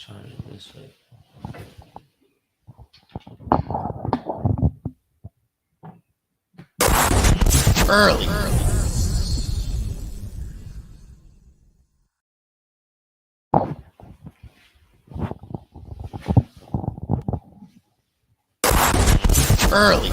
Try it this way. Early. Early.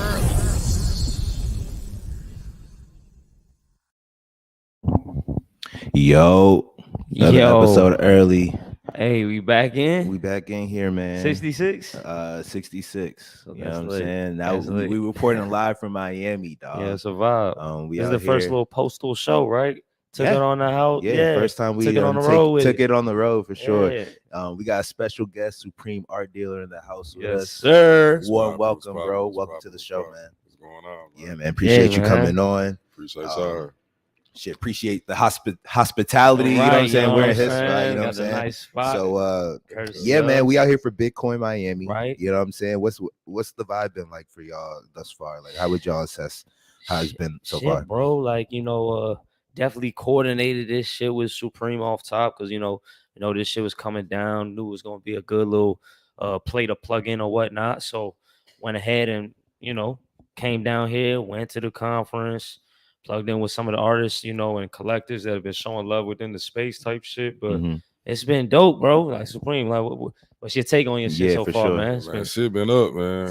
Yo, another episode early. Hey, we back in? We back in here, man. 66? 66. So you know what I'm lit. saying? Now we reporting live from Miami, dog. Yeah, it's a vibe. We this is out the first here. little postal show, right? Took Yeah. it on the house. Yeah, first time we took it on the road. road. Took it on the road for sure. Yeah. We got a special guest, Supreme Art Dealer, in the house with Yes, us. sir. Warm welcome, bro. Welcome to the show, man. What's going on, man? Yeah, man. Appreciate you coming on. Appreciate y'all. Shit, appreciate the hospitality. Right, you know what I'm saying? We're in his spot. spot. You know what I'm Got saying? Nice spot. So, yeah, man, we out here for Bitcoin Miami. Right. You know what I'm saying? What's the vibe been like for y'all thus far? Like, how would y'all assess how it's been so far, bro? Like, definitely coordinated this shit with Supreme off top because this shit was coming down. Knew it was gonna be a good little play to plug in or whatnot. So went ahead and came down here, went to the conference, plugged in with some of the artists, and collectors that have been showing love within the space type shit. But it's been dope, bro. Like Supreme, like what's your take on your shit so far, man? Shit been up, man.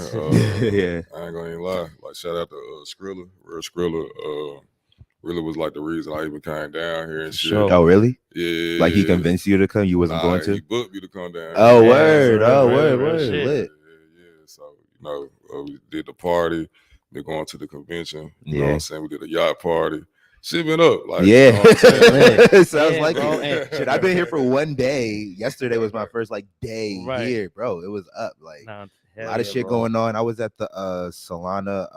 Yeah, I ain't gonna even lie. Like shout out to Skrilla, real Skrilla. Really was like the reason I even came down here and shit. Sure. Oh, really? Yeah. Like he convinced you to come? You wasn't going to? He booked me to come down. Oh, word. Lit. Yeah. So, we did the party. Been going to the convention. You know what Yeah. I'm saying? We did a yacht party. Shit been up. Like, yeah. You know what I'm saying? Sounds like bro, it. Shit, I've been here for one day. Yesterday was my first day here, bro. It was up. Like a lot of shit going on. I was at the Solana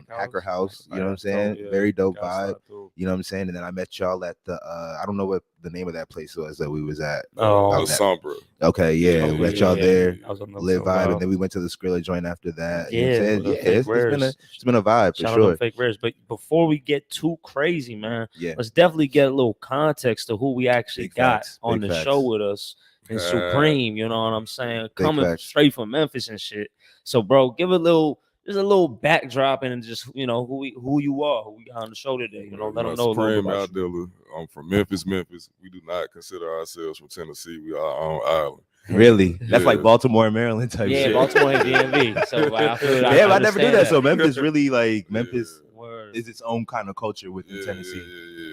Hacker House. You know what I'm saying? Very dope vibe. You know what I'm saying? And then I met y'all at the I don't know what the name of that place was that we was at. Sombra. Okay, yeah. We met y'all there. Live vibe, and then we went to the Skrilla joint after that. Yeah, you know what I'm saying? It's been a vibe for Shout sure. out to Fake Rares. But before we get too crazy, man, Yeah. let's definitely get a little context to who we actually Big got facts. on Big the facts. show with us. And Supreme, you know what I'm saying? Coming facts. straight from Memphis and shit. So, bro, give just a little backdrop and just who you are, who we got on the show today. Let them know. Supreme Art Dealer. I'm from Memphis. We do not consider ourselves from Tennessee. We are our own island. Really? That's like Yeah. Baltimore and Maryland type shit. Yeah, Baltimore and DMV. So like, I feel I never knew that. So Memphis really Memphis Word. is its own kind of culture within Tennessee.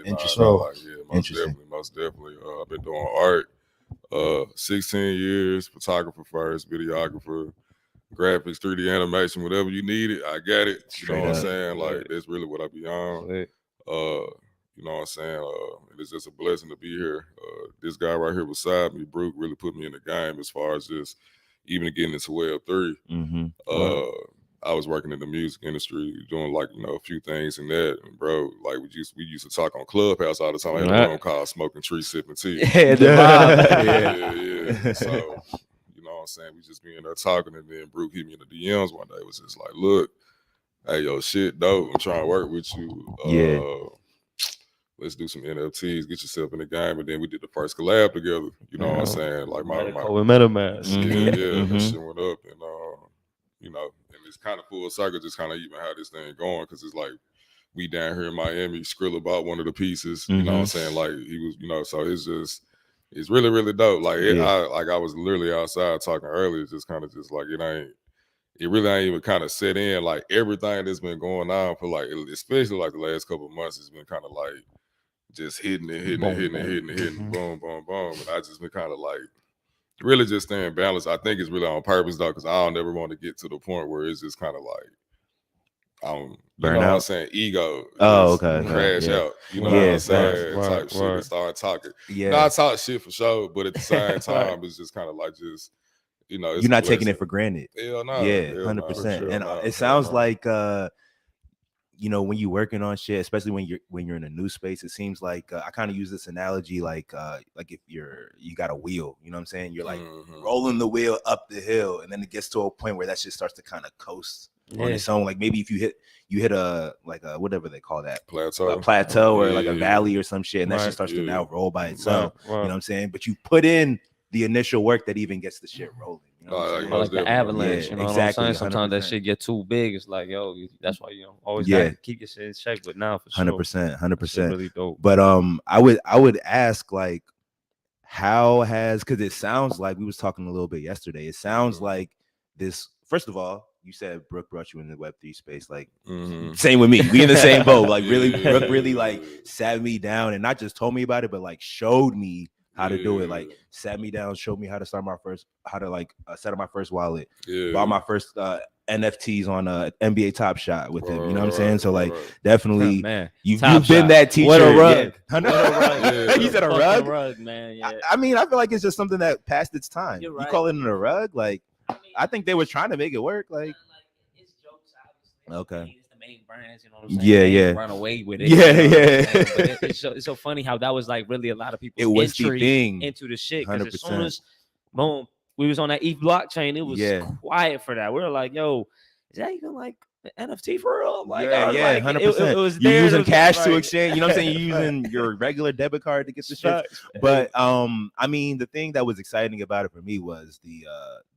Yeah. Interesting. Interesting. Most definitely. I've been doing art 16 years, photographer first, videographer, graphics, 3D animation, whatever you need it, I got it. You know what I'm saying? Like that's really what I be on. You know what I'm saying? It's just a blessing to be here. This guy right here beside me, Bruke, really put me in the game as far as just even getting into Web3. I was working in the music industry, doing a few things in that. And bro, like we used to talk on Clubhouse all the time. I had a room called Smoking Tree, Sipping Tea. Yeah, the vibe. Yeah. So, you know what I'm saying? We just be in there talking, and then Bruke hit me in the DMs one day. It was just like, look, hey, yo, shit, dope. I'm trying to work with you. Let's do some NFTs, get yourself in the game. And then we did the first collab together. You know what I'm saying? Like my MetaMask. That shit went up. And, and it's kind of full circle, just kind of even how this thing going. Because it's like, we down here in Miami, Skrilla bought one of the pieces. You know what I'm saying? Like he was, so it's really, really dope. Like I was literally outside talking earlier, just kind of just like it really ain't even kind of set in. Like everything that's been going on for especially like the last couple of months, has been kind of like just hitting, boom, boom, boom. And I just been kind of like really just staying balanced. I think it's really on purpose though, because I don't never want to get to the point where it's just kind of like burn out. What I'm saying? Ego. Crash out. You know what I'm saying? Right, type shit and start talking. Yeah. No, I talk shit for sure, but at the same time, it's just kind of like it's you're not taking it for granted. Hell no. Yeah, 100%. And it sounds like when you're working on shit, especially when you're in a new space, it seems like I kind of use this analogy like if you got a wheel, you know what I'm saying? You're like rolling the wheel up the hill, and then it gets to a point where that shit starts to kind of coast on its own. Like maybe if you hit a whatever they call that, plateau or like a valley or some shit, and that shit starts to now roll by itself. You know what I'm saying? But you put in the initial work that even gets the shit rolling. You know what I'm saying? Like the avalanche, you know what I'm saying? Sometimes 100%. that shit get too big. It's like, yo, that's why you always gotta keep your shit in check. But now for sure, 100%. Really dope. But I would ask like, how has, because it sounds like we was talking a little bit yesterday. It sounds like this. First of all, you said Bruke brought you in the Web3 space. Like, same with me. We in the same boat. Like, really, Bruke really like sat me down and not just told me about it, but like showed me how to do it. Like, sat me down, showed me how to start set up my first wallet, bought my first NFTs on NBA Top Shot with him. You know what I'm saying? So like, definitely, man, you've been that teacher. What a rug! Yeah. What a rug! He said a rug, man. Yeah. I mean, I feel like it's just something that passed its time. You're right. You call it a rug? Like, I think they were trying to make it work. Like, it's jokes, obviously. Okay. It's the main brands, you know what I'm saying? Yeah. Run away with it. Yeah, you know yeah. But it's so funny how that was like really a lot of people. It was the thing into the shit. Because as 100%. soon as boom, we was on that ETH blockchain, it was quiet for that. We were like, yo, is that even like an NFT for real? Like, yeah, 100%. It was you're using cash right. to exchange. You know what I'm saying? You're using your regular debit card to get the shit. But I mean, the thing that was exciting about it for me was the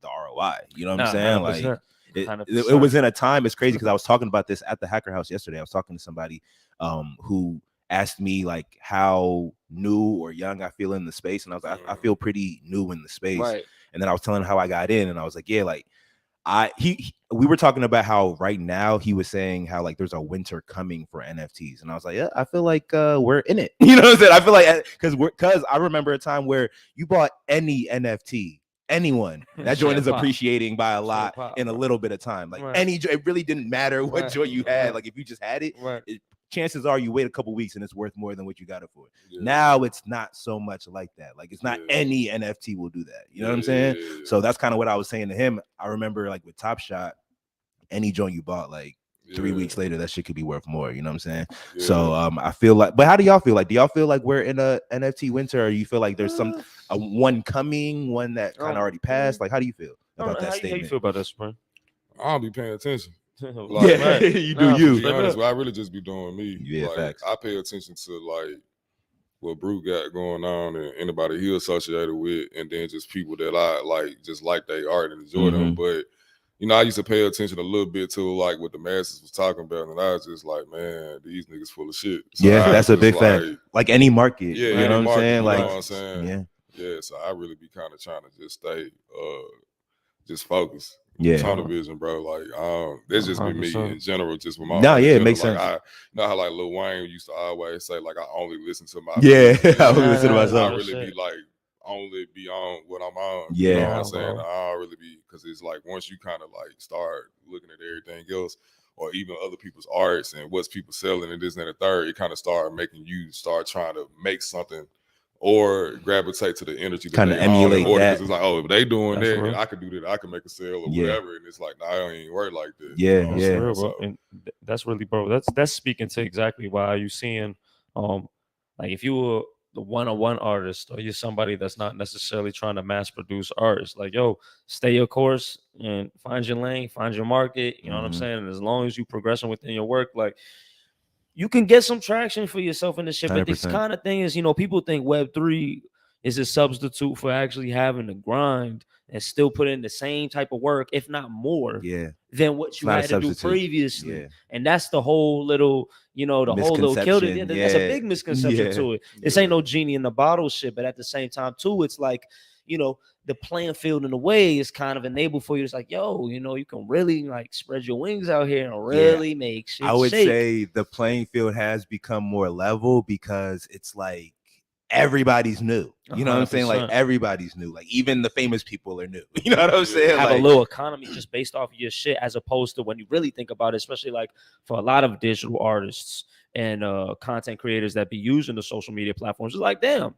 ROI. You know what I'm saying? 100%. Like, it was in a time. It's crazy because I was talking about this at the Hacker House yesterday. I was talking to somebody who asked me like how new or young I feel in the space, and I was like, I feel pretty new in the space. Right. And then I was telling him how I got in, and I was like, yeah, like we were talking about how right now he was saying how like there's a winter coming for NFTs, and I was like, yeah, I feel like we're in it. You know what I'm saying? I feel like because I remember a time where you bought any NFT, anyone, that joint is appreciating by a lot in a little bit of time. Like it really didn't matter what joint you had. Like if you just had it, chances are you wait a couple weeks and it's worth more than what you got it for. Now it's not so much like that. Like it's not any NFT will do that. You know what I'm saying? So that's kind of what I was saying to him. I remember like with Top Shot, any joint you bought like 3 weeks later, that shit could be worth more. You know what I'm saying? So I feel like, but how do y'all feel? Like, do y'all feel like we're in a NFT winter, or you feel like there's one coming, one that kind of already passed? Like, how do you feel about that statement? How you feel about that, man? I'll be paying attention. Like, you do you. To be honest, I really just be doing me. Yeah, like, facts. I pay attention to like what Bruke got going on and anybody he associated with, and then just people that I like, just like they art and enjoy them. But you know, I used to pay attention a little bit to like what the masses was talking about, and I was just like, man, these niggas full of shit. So that's a big fact. Like any market, you know what I'm saying? Like, you know what I'm saying? Yeah. So I really be kind of trying to just stay, just focus. Tunnel vision, bro. Like, that's just been me in general, just with my it makes sense. You know how like Lil Wayne used to always say, like, I only listen to my I only listen to myself. I really be like, only be on what I'm on. Yeah, you know what I'm saying? I don't really be, because it's like once you kind of like start looking at everything else, or even other people's arts and what's people selling and this and that, and third, it kind of start making you start trying to make something or gravitate to the energy, kind of emulate that. It's like, oh, if they doing that, and I could do that, I can make a sale or whatever. And it's like, nah, I don't even work like that. Real, bro. And that's really, bro. That's speaking to exactly why you seeing, like if you were the one-on-one artist, or you're somebody that's not necessarily trying to mass produce artists, like, yo, stay your course and find your lane, find your market. You know what I'm saying? And as long as you progressing within your work, like, you can get some traction for yourself in this shit. 100%. But this kind of thing is, you know, people think Web3 is a substitute for actually having to grind and still put in the same type of work, if not more, than what you had to do previously. And that's the whole little, you know, the whole little kill. That's a big misconception to it. This ain't no genie in the bottle shit. But at the same time, too, it's like, you know, the playing field in a way is kind of enabled for you. It's like, yo, you know, you can really like spread your wings out here and really make shit. I would say the playing field has become more level because it's like everybody's new. You know 100%. What I'm saying? Like everybody's new. Like even the famous people are new. You know what I'm saying? Have like, a little economy just based off of your shit, as opposed to when you really think about it, especially like for a lot of digital artists and content creators that be using the social media platforms. It's like, damn,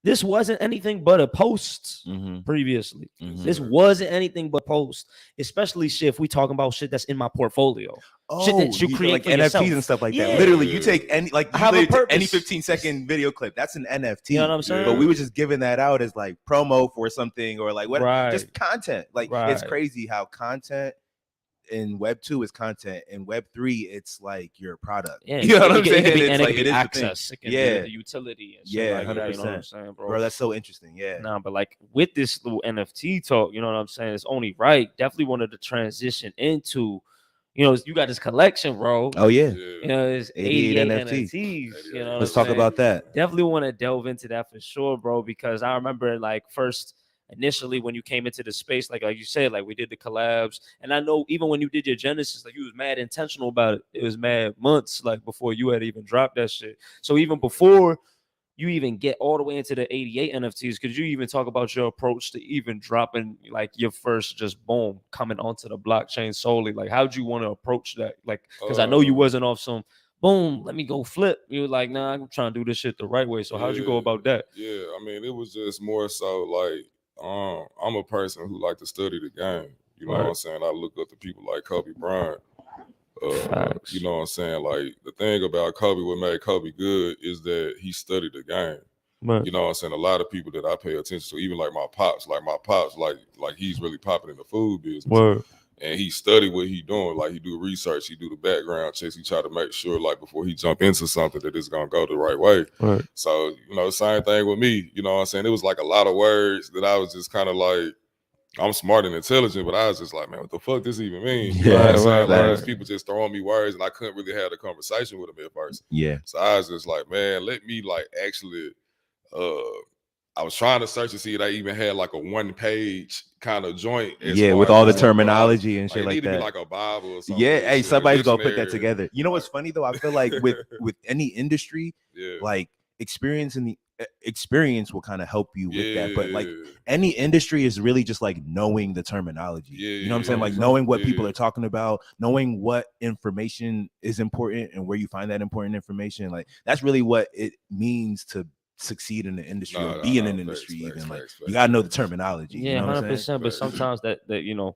this wasn't anything but a post previously. This wasn't anything but post, especially shit if we talking about shit that's in my portfolio. Shit that you create like for NFTs yourself. And stuff like that. Literally, you take any any 15-second video clip. That's an NFT. You know what I'm saying? But we were just giving that out as like promo for something or like what, just content. Like it's crazy how content in Web 2 is content. In Web 3, it's like your product. Yeah, you know what I'm saying? It It's can be like access, it can be the utility and shit like 100%. that. You know what I'm saying, bro? That's so interesting. Yeah. Nah, but like with this little NFT talk, you know what I'm saying? It's only right. Definitely wanted to transition into, you know, you got this collection, bro. Oh yeah. You know, it's 88 NFTs. You know, let's talk about that. Definitely want to delve into that for sure, bro. Because I remember like first initially when you came into the space, like you said, like we did the collabs, and I know even when you did your Genesis, like you was mad intentional about it. It was mad months like before you had even dropped that shit. So even before you even get all the way into the 88 NFTs, could you even talk about your approach to even dropping like your first just boom coming onto the blockchain solely? Like how'd you want to approach that? Like, because I know you wasn't off some boom, let me go flip. You were like, nah, I'm trying to do this shit the right way. So how'd you go about that? Yeah, I mean, it was just more so like I'm a person who like to study the game. You know what I'm saying? I look up to people like Kobe Bryant. You know what I'm saying? Like the thing about Kobe, what made Kobe good is that he studied the game. You know what I'm saying? A lot of people that I pay attention to, even like my pops, like he's really popping in the food business. And he studied what he doing. Like he do research, he do the background checks. He try to make sure, like before he jump into something, that it's gonna go the right way. So you know, same thing with me. You know what I'm saying? It was like a lot of words that I was just kind of like, I'm smart and intelligent, but I was just like, man, what the fuck does even mean? You know what I'm saying? Like people just throwing me words, and I couldn't really have a conversation with them at first. Yeah. So I was just like, man, let me like actually. I was trying to search to see if I even had like a 1-page kind of joint. With all the terminology and shit like that. It need to be like a Bible or something. Yeah, hey, somebody's gonna put that together. You know what's funny though? I feel like with any industry, like experience will kind of help you with that. But like any industry is really just like knowing the terminology. You know what I'm saying? Like knowing what people are talking about, knowing what information is important and where you find that important information. Like that's really what it means to succeed in the industry or be in an industry. Even like you gotta know the terminology. Yeah, 100%. But sometimes that you know,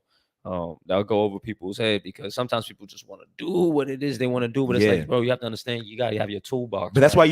that'll go over people's head because sometimes people just want to do what it is they want to do, but it's like, bro, you have to understand you gotta have your toolbox. But that's why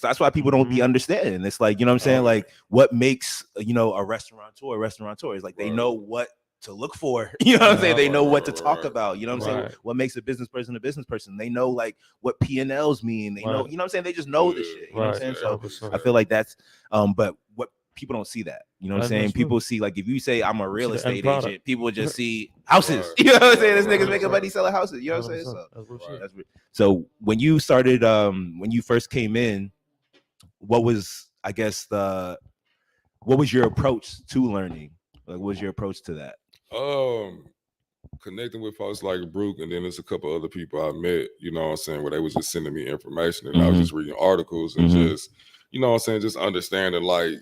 that's why people don't be understanding. It's like, you know what I'm saying? Like what makes a restaurateur is like they know what to look for. You know what I'm saying? They know what to talk about. You know what I'm saying? What makes a business person a business person? They know like what P&Ls mean. They know, you know what I'm saying? They just know this shit. You know what I'm saying? So I feel like that's but what people don't see that. You know what I'm saying? People see like if you say I'm a real estate agent, people would just see houses. You know what I'm saying? This nigga's making money selling houses. You know what I'm saying? So when you started, when you first came in, what was your approach to learning? Like, what was your approach to that? Connecting with folks like Bruke, and then there's a couple other people I met, you know what I'm saying, where they was just sending me information, and I was just reading articles and just, you know what I'm saying, just understanding like,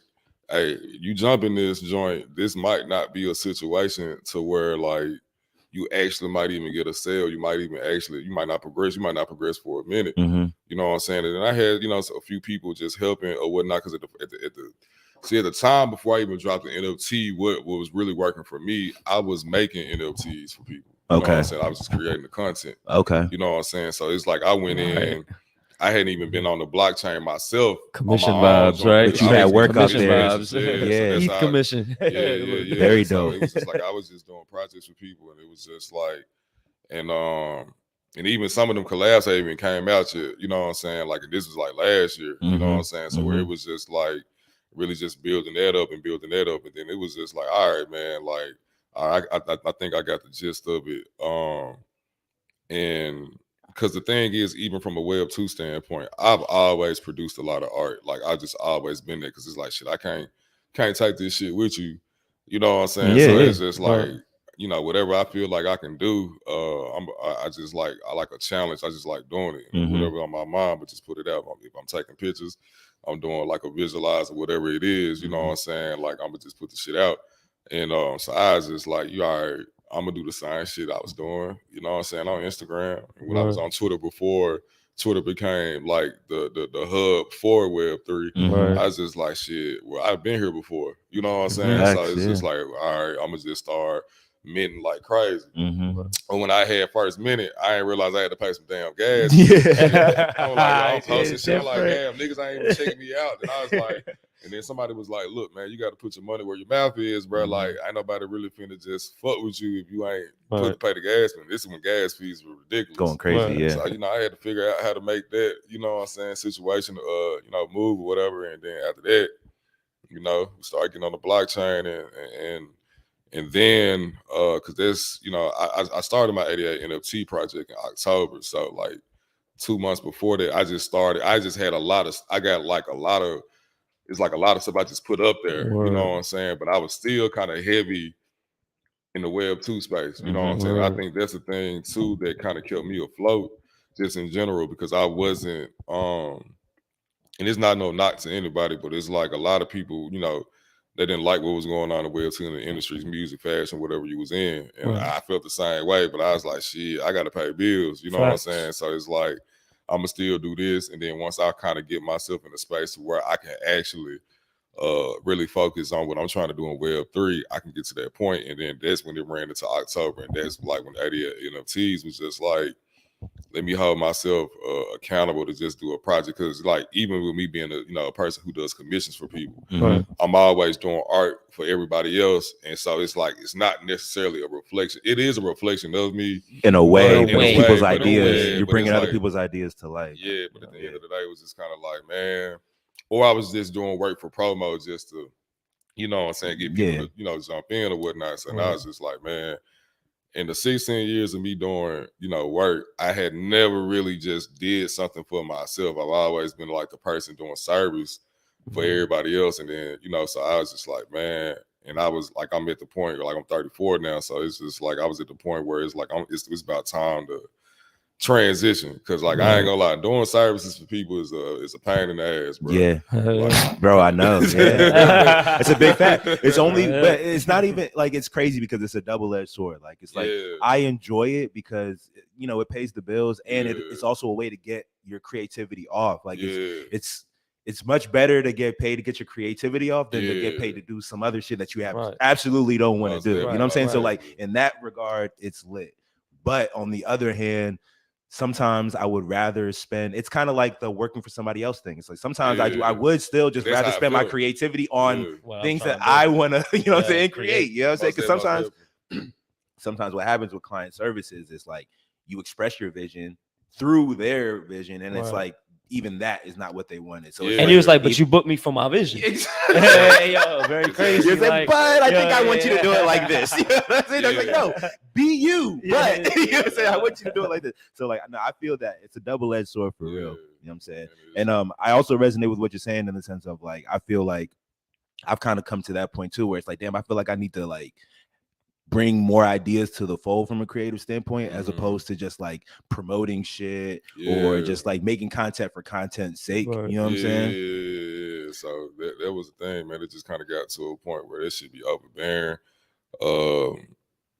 hey, you jump in this joint, this might not be a situation to where like you actually might even get a sale. You might not progress for a minute. You know what I'm saying? And then I had, a few people just helping or whatnot, because at the time before I even dropped the NFT, what was really working for me, I was making NFTs for people. You know what I'm saying? I was just creating the content. You know what I'm saying? So it's like I went in, I hadn't even been on the blockchain myself. Commission vibes, right? But you had work out there. Commission. Very dope. So it was just like I was just doing projects with people, and it was just like, and even some of them collabs that even came out yet, you know what I'm saying? Like this was like last year, you know what I'm saying? So where it was just like really just building that up, and then it was just like, all right, man, like I think I got the gist of it. And because the thing is, even from a Web 2 standpoint, I've always produced a lot of art. Like I just always been there, because it's like shit, I can't take this shit with you. You know what I'm saying? It's just like, whatever I feel like I can do, I like a challenge. I just like doing it. Whatever on my mind, but just put it out. If I'm taking pictures, I'm doing like a visualizer, whatever it is, you know what I'm saying? Like I'm gonna just put the shit out. And so I was just like, you all right, I'm gonna do the same shit I was doing, you know what I'm saying, on Instagram. And when I was on Twitter before Twitter became like the hub for Web 3, I was just like, shit, well, I've been here before, you know what I'm saying? So it's just like, all right, I'm gonna just start minting like crazy. But when I had first minute, I didn't realize I had to pay some damn gas. I'm posting shit. I'm like, damn, niggas ain't even checking me out. And I was like, And then somebody was like, look, man, you got to put your money where your mouth is, bro. Like, ain't nobody really finna just fuck with you if you ain't pay the gas fee. This is when gas fees were ridiculous. Going crazy, yeah. So, I had to figure out how to make that, situation, move or whatever. And then after that, we started getting on the blockchain and then, cause this, I started my 88 NFT project in October. So like 2 months before that, I just had it's like a lot of stuff I just put up there, you know what I'm saying? But I was still kind of heavy in the Web 2 space, you know what I'm saying? I think that's the thing too that kind of kept me afloat just in general, because I wasn't, and it's not no knock to anybody, but it's like a lot of people, they didn't like what was going on in Web 2 in the industries, music, fashion, whatever you was in. And I felt the same way, but I was like, shit, I got to pay bills, you know what I'm saying? So it's like, I'm going to still do this. And then once I kind of get myself in a space to where I can actually really focus on what I'm trying to do in Web 3, I can get to that point. And then that's when it ran into October. And that's like when 88 NFTs was just like, let me hold myself accountable to just do a project. Because like, even with me being a person who does commissions for people, I'm always doing art for everybody else. And so it's like, it's not necessarily a reflection. It is a reflection of me. In a way, people's ideas. You're bringing other people's ideas to life. Yeah, but at the end of the day, it was just kind of like, man, or I was just doing work for promo just to, get people to, jump in or whatnot. So now it's just like, man, in the 16 years of me doing, work, I had never really just did something for myself. I've always been like the person doing service for everybody else. And then, so I was just like, man, and I was like, I'm at the point, like I'm 34 now. So it's just like, I was at the point where it's like, it's about time to transition. Because like, I ain't gonna lie, doing services for people is a pain in the ass, bro. Yeah, like, bro, I know. Yeah. It's a big fact. It's only, but it's not even like, it's crazy because it's a double-edged sword. Like, it's like, I enjoy it because it pays the bills, and it's also a way to get your creativity off. Like, it's much better to get paid to get your creativity off than to get paid to do some other shit that you absolutely don't want to do. You know what I'm saying? So like, in that regard, it's lit. But on the other hand, sometimes I would rather spend, it's kind of like the working for somebody else thing. It's like sometimes I would still just rather spend my creativity on things that I want to, you know what I'm saying, create. You know what I'm saying? Because sometimes what happens with client services is like you express your vision through their vision, and it's like, even that is not what they wanted. So and he was like, but you booked me for my vision. Hey, yo, very crazy. Like, but I think I want you to do it like this. You know what I'm saying? I was like, no, be you. But you know what I'm saying? I want you to do it like this. So like, no, I feel that it's a double-edged sword for real. You know what I'm saying? And I also resonate with what you're saying in the sense of like, I feel like I've kind of come to that point too, where it's like, damn, I feel like I need to like bring more ideas to the fold from a creative standpoint, as opposed to just like promoting shit or just like making content for content's sake. You know what I'm saying? Yeah. So that was the thing, man. It just kind of got to a point where it should be overbearing.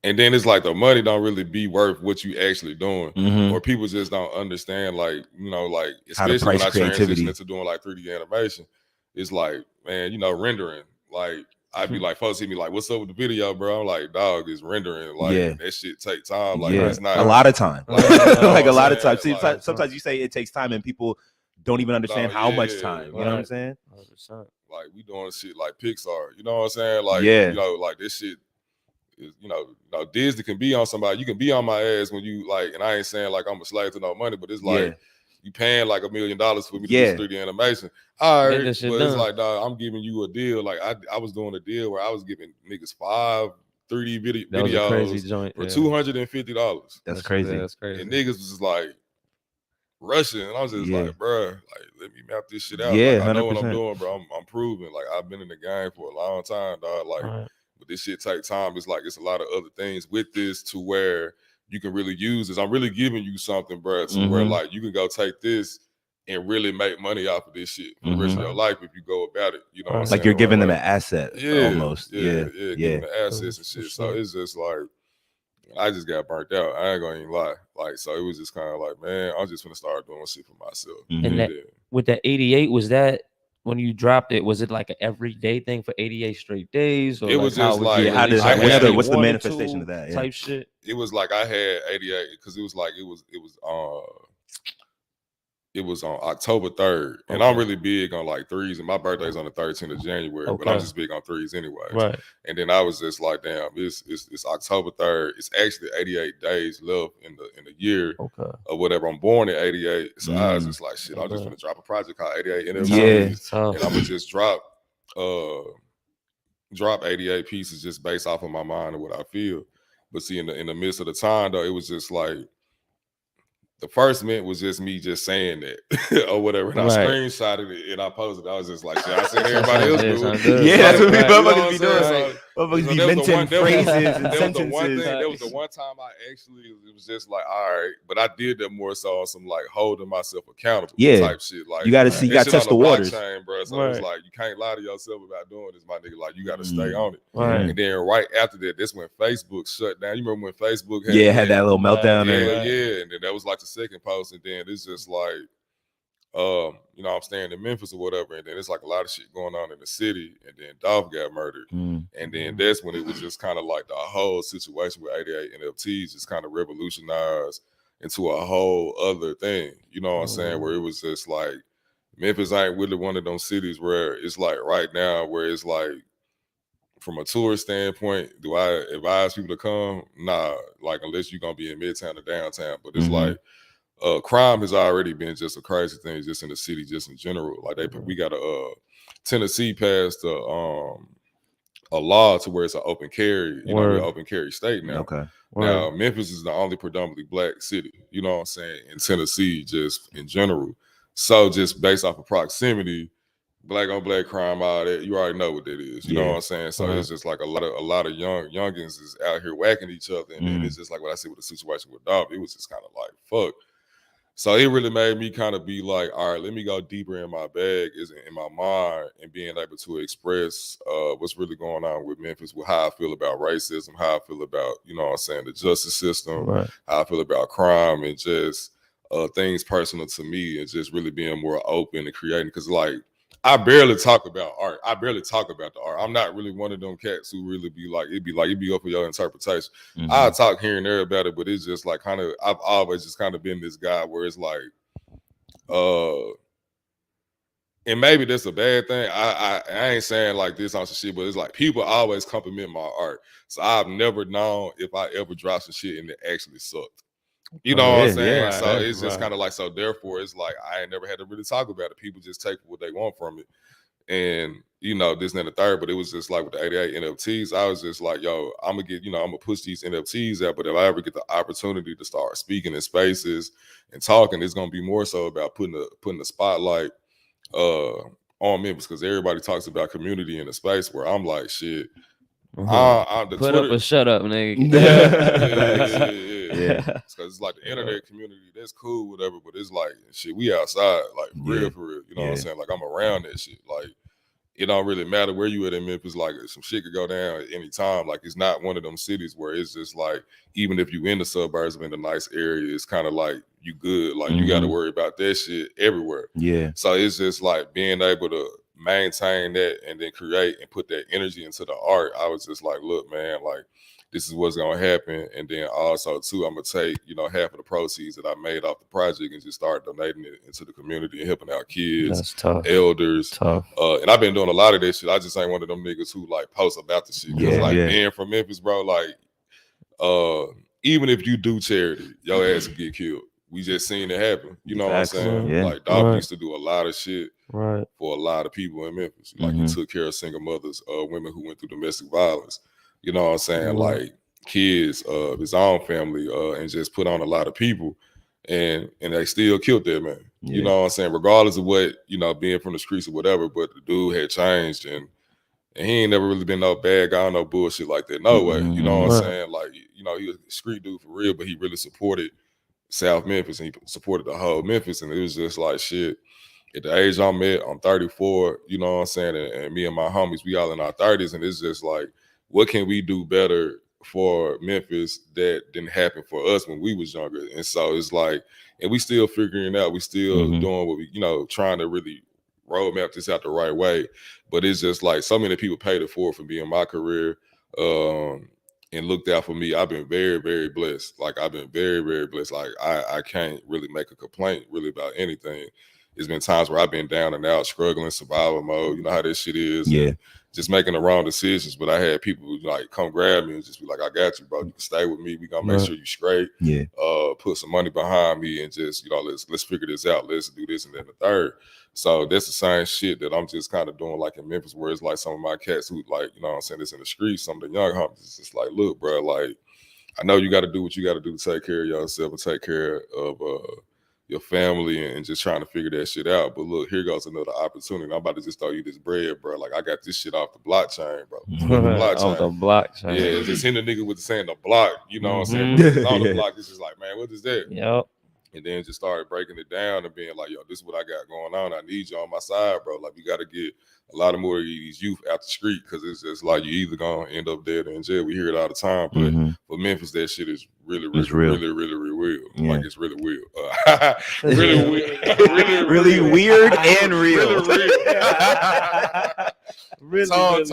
And then it's like the money don't really be worth what you actually doing, or people just don't understand, like, like, especially when I transition into doing like 3D animation, it's like, man, rendering, like, I'd be like, folks hit me like, what's up with the video, bro? I'm like, dog, it's rendering. Like, that shit take time. Like, it's not a lot of time. Like a lot of time. See, like, sometimes you say it takes time and people don't even understand how much time. You know what I'm saying? 100%. Like, we doing shit like Pixar. You know what I'm saying? Like, like this shit is, Disney can be on somebody. You can be on my ass when you like, and I ain't saying like I'm a slave to no money, but it's like, you paying like $1 million for me to do 3D animation. All right, but it's like, dog, I'm giving you a deal. Like I was doing a deal where I was giving niggas 5 3D videos for $250. That's crazy. That's crazy. And niggas was just like rushing, and I was just like, bro, like, let me map this shit out. Yeah, like, I know what 100%. I'm doing, bro. I'm proving. Like, I've been in the game for a long time, dog. Like, but this shit take time. It's like, it's a lot of other things with this to where you can really use this. I'm really giving you something, bro, to where like you can go take this and really make money off of this shit for the rest of your life if you go about it. You know what I'm saying? Like you're giving them an asset almost. Giving them assets and shit. So it's just like, I just got burnt out. I ain't gonna even lie. Like, so it was just kind of like, man, I'm just gonna start doing shit for myself. And that, with that 88, was that when you dropped it? Was it like an everyday thing for 88 straight days? Or it was just like, what's the manifestation of that type shit? It was like I had 88 because it was like it was it was on October 3rd. And I'm really big on like threes, and my birthday's on the 13th of January, but I'm just big on threes anyways. Right. And then I was just like, damn, it's October 3rd. It's actually 88 days left in the year or whatever. I'm born in 88. So I was just like, shit, I'm just gonna drop a project called 88 NFTs. And I'm gonna just drop 88 pieces just based off of my mind and what I feel. But see, in the midst of the time though, it was just like the first mint was just me just saying that or whatever. And I screenshotted it and I posted it. I was just like, shit, I said everybody else do it. Yeah, that's what motherfuckers be doing. Motherfuckers be mentioning phrases and sentences. There was the one time I actually, it was just like, all right. But I did that more so on some like holding myself accountable type shit. Like you gotta see, you gotta test the waters. Bro. So it's like, you can't lie to yourself about doing this, my nigga. Like, you gotta stay on it. And then right after that, that's when Facebook shut down. You remember when Facebook had that little meltdown? Yeah. And then that was like the second post. And then it's just like, you know, I'm staying in Memphis or whatever, and then it's like a lot of shit going on in the city, and then Dolph got murdered, and then that's when it was just kind of like the whole situation with 88 NFTs just kind of revolutionized into a whole other thing, you know what I'm saying, where it was just like Memphis ain't really one of those cities where it's like right now where it's like from a tourist standpoint, do I advise people to come? Nah, like unless you're gonna be in Midtown or downtown, but it's like crime has already been just a crazy thing just in the city, just in general. Like we got a Tennessee passed a law to where it's an open carry, you know, an open carry state now. Now Memphis is the only predominantly black city, you know what I'm saying, in Tennessee, just in general. So just based off of proximity, black on black crime, all that, you already know what that is. You know what I'm saying? So it's just like a lot of youngins is out here whacking each other, and then it's just like what I said with the situation with Dolph. It was just kind of like fuck. So it really made me kind of be like, all right, let me go deeper in my bag, in my mind, and being able to express what's really going on with Memphis, with how I feel about racism, how I feel about, you know what I'm saying, the justice system, how I feel about crime, and just things personal to me, and just really being more open and creating. Because like, I barely talk about art. I barely talk about the art. I'm not really one of them cats who really be like, it'd be up for your interpretation. I talk here and there about it, but it's just like kind of, I've always just kind of been this guy where it's like, and maybe that's a bad thing. I ain't saying like this on some shit, but it's like people always compliment my art. So I've never known if I ever dropped some shit and it actually sucked. You know what I'm saying? Yeah, so it's just kind of like, so therefore it's like I ain't never had to really talk about it. People just take what they want from it. And, you know, this and the third, but it was just like with the 88 NFTs, I was just like, yo, I'm gonna push these NFTs out, but if I ever get the opportunity to start speaking in spaces and talking, it's gonna be more so about putting the spotlight on Memphis, because everybody talks about community in a space where I'm like, shit. Put Twitter, up or shut up, nigga. Yeah. Because it's like the internet community, that's cool, whatever, but it's like shit, we outside, like real for real. You know what I'm saying? Like I'm around that shit. Like it don't really matter where you at in Memphis. Like some shit could go down at any time. Like it's not one of them cities where it's just like, even if you in the suburbs of in a nice area, it's kind of like you good. Like you got to worry about that shit everywhere. Yeah. So it's just like being able to maintain that and then create and put that energy into the art. I was just like, look, man, like this is what's gonna happen. And then also too, I'm gonna take, you know, half of the proceeds that I made off the project and just start donating it into the community and helping out kids, elders. And I've been doing a lot of this shit. I just ain't one of them niggas who like post about the shit. Because being from Memphis, bro, like even if you do charity, your ass can get killed. We just seen it happen. You know what I'm saying? Like Dog used to do a lot of shit for a lot of people in Memphis. Like he took care of single mothers, women who went through domestic violence. You know what I'm saying? Like kids of his own family, and just put on a lot of people, and they still killed that man. You know what I'm saying? Regardless of what, you know, being from the streets or whatever, but the dude had changed, and he ain't never really been no bad guy, no bullshit like that. No way. You know what I'm saying? Like, you know, he was a street dude for real, but he really supported South Memphis, and he supported the whole Memphis, and it was just like shit. At the age I'm at, I'm 34, you know what I'm saying? And me and my homies, we all in our 30s, and it's just like, what can we do better for Memphis that didn't happen for us when we was younger? And so it's like, and we still figuring it out. We still doing what we, you know, trying to really roadmap this out the right way. But it's just like so many people paid it forward for being my career. and looked out for me. I've been very, very blessed. Like I've been very, very blessed. Like I can't really make a complaint really about anything. It's been times where I've been down and out, struggling, survival mode. You know how this shit is. Yeah. And just making the wrong decisions. But I had people who like come grab me and just be like, I got you, bro. You can stay with me. We gonna make sure you straight. Yeah. Put some money behind me and just, let's figure this out. Let's do this and then the third. So that's the same shit that I'm just kind of doing like in Memphis, where it's like some of my cats who like, you know what I'm saying, this in the streets, some of the young homies, it's just like, look, bro, like, I know you got to do what you got to do to take care of yourself and take care of your family and just trying to figure that shit out. But look, here goes another opportunity. I'm about to just throw you this bread, bro. Like, I got this shit off the blockchain, bro. Off the blockchain. Yeah, just hitting the nigga with saying the block, you know what I'm saying? It's on the block, it's just like, man, what is that? Yep. And then just started breaking it down and being like, yo, this is what I got going on. I need you on my side, bro. Like, we got to get a lot of more of these youth out the street, because it's just like you either going to end up dead or in jail. We hear it all the time. But for Memphis, that shit is really real. Yeah. Like, it's really real. Really weird and real. Really, so,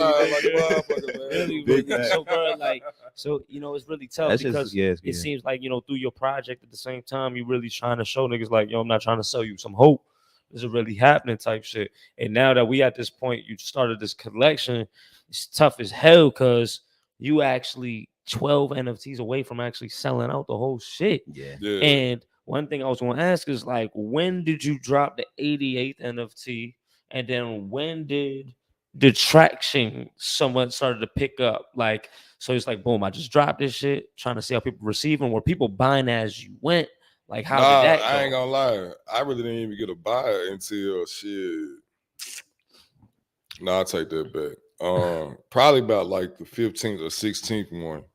bro, like, so, you know, it's really tough. That's because it seems like, you know, through your project at the same time, you really trying to show niggas like, yo, I'm not trying to sell you some hope. This is really happening type shit. And now that we at this point, you started this collection, it's tough as hell because you actually 12 NFTs away from actually selling out the whole shit. Yeah. And one thing I was going to ask is, like, when did you drop the 88th NFT? And then when did the traction somewhat started to pick up? Like, so it's like, boom, I just dropped this shit, trying to see how people receive them. Were people buying as you went? Like, how did that go? I ain't gonna lie. I really didn't even get a buy until shit. No, I'll take that back. Probably about like the 15th or 16th one.